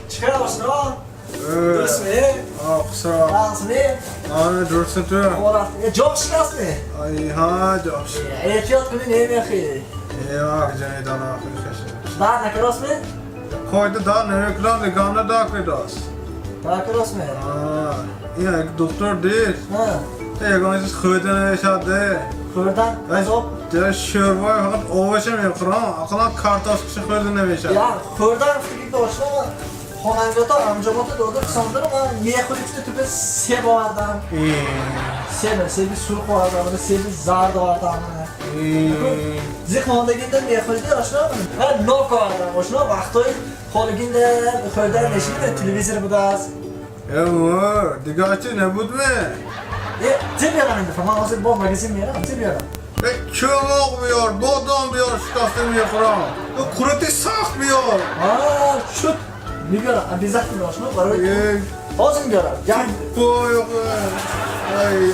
چیکار آشنا؟ درست می؟ خسرا درست می؟ آره درست تو جاش شکست می؟ ای ها جاش احتیاط کنی نمیخی ای وقت جنی دانا آخری خشه در نکراس می؟ خواهد دا نمیکنم نگام نداکری داست در کراس می؟ این یک دکتر دید یگانه چیز خودت نوشته خوردن؟ عذاب؟ در شوروای فقط آوشه میخورم اقلا کارتاش کسی خودت نوشته یا خوردن فکر داشتم خاننگاتا انجامات داده ساندر من میخوری تو به سه آوردم سه سرخ آوردم سه زرد آوردم زی خواندگیnden میخوریده آشنا من نوک آوردم آشنا وقتای خالگیnden خوردن نشید تلویزیون بوده است دیگه چی نبود می؟ چی بیارم این دفعه من حاضر با مگزین میارم چی بیارم؟ چوق بیار بادام بیار شکسته میخورم کورتی سخت بیار شد میبیارم بیزخت می آشنا برای حاضر میبیارم بای ای